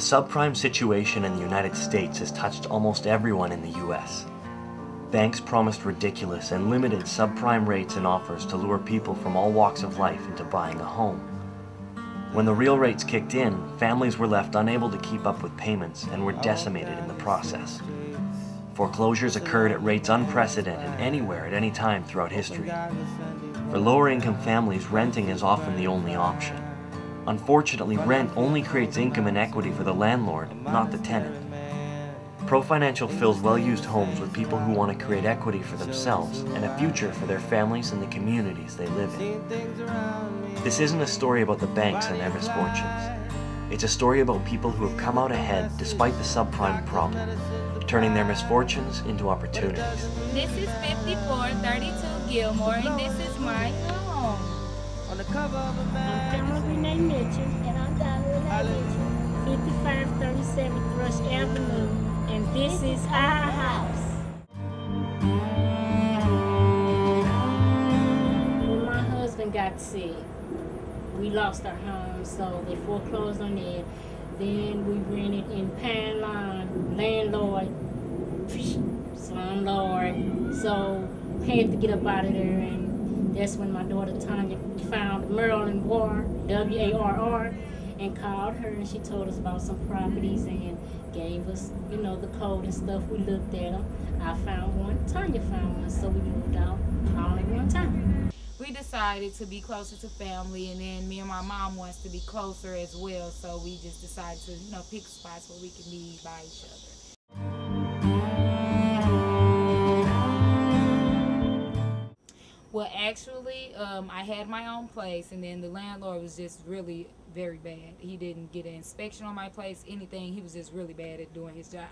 subprime situation in the United States has touched almost everyone in the US. Banks promised ridiculous and limited subprime rates and offers to lure people from all walks of life into buying a home. When the real rates kicked in, families were left unable to keep up with payments and were decimated in the process. Foreclosures occurred at rates unprecedented anywhere at any time throughout history. For lower-income families, renting is often the only option. Unfortunately, rent only creates income and equity for the landlord, not the tenant. ProFinancial fills well-used homes with people who want to create equity for themselves and a future for their families and the communities they live in. This isn't a story about the banks and their misfortunes. It's a story about people who have come out ahead despite the subprime problem, turning their misfortunes into opportunities. This is 5432 Gilmore, and this is my home. I'm Pamela Renee Mitchell, and I'm Donna Renee Mitchell, 5537 Thrush Avenue, and this is our house. When my husband got sick, we lost our home, so they foreclosed on it. Then we rented in Pineline, landlord, slumlord, so had to get up out of there, and that's when my daughter Tanya found Maryland Warr, W-A-R-R, and called her, and she told us about some properties and gave us, you know, the code and stuff. We looked at them. I found one, Tanya found one, so we moved out all at one time. We decided to be closer to family, and then me and my mom wants to be closer as well, so we just decided to, you know, pick spots where we can be by each other. Well, actually, I had my own place, and then the landlord was just really very bad. He didn't get an inspection on my place, anything. He was just really bad at doing his job.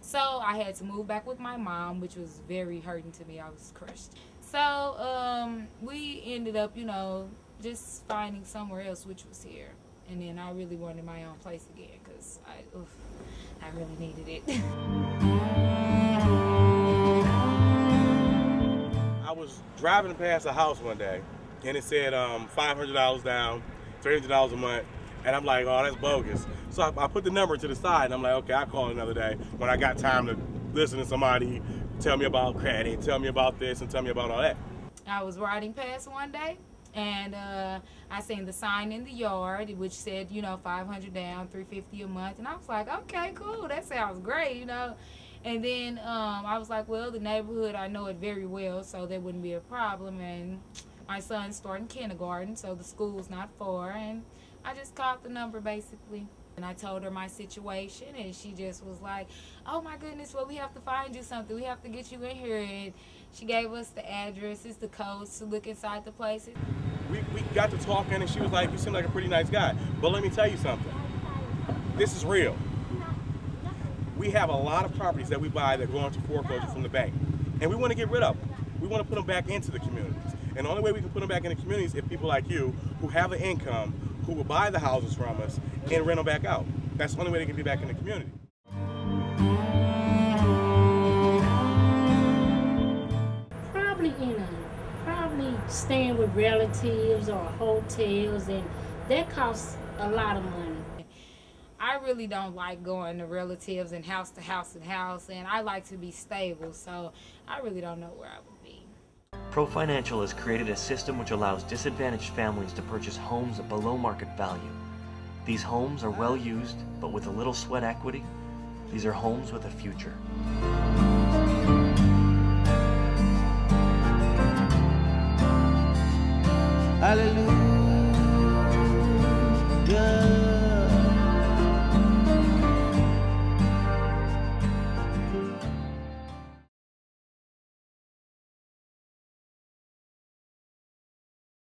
So I had to move back with my mom, which was very hurting to me. I was crushed. So we ended up, you know, just finding somewhere else, which was here. And then I really wanted my own place again because I really needed it. I was driving past a house one day, and it said $500 down, $300 a month, and I'm like, oh, that's bogus. So I put the number to the side, and I'm like, okay, I'll call another day when I got time to listen to somebody tell me about credit, tell me about this, and tell me about all that. I was riding past one day, and I seen the sign in the yard, which said, you know, $500 down, $350 a month, and I was like, okay, cool, that sounds great, you know. And then I was like, well, the neighborhood, I know it very well, so there wouldn't be a problem. And my son's starting kindergarten, so the school's not far. And I just called the number, basically. And I told her my situation, and she just was like, oh, my goodness, well, we have to find you something. We have to get you in here. And she gave us the addresses, the codes to look inside the place. We got to talking, and she was like, you seem like a pretty nice guy. But let me tell you something. This is real. We have a lot of properties that we buy that go into foreclosure from the bank, and we want to get rid of them. We want to put them back into the communities. And the only way we can put them back in the communities is if people like you, who have an income, who will buy the houses from us and rent them back out. That's the only way they can be back in the community. Probably staying with relatives or hotels, and that costs a lot of money. I really don't like going to relatives and house to house and house, and I like to be stable, so I really don't know where I would be. ProFinancial has created a system which allows disadvantaged families to purchase homes at below market value. These homes are well used, but with a little sweat equity, these are homes with a future. Hallelujah.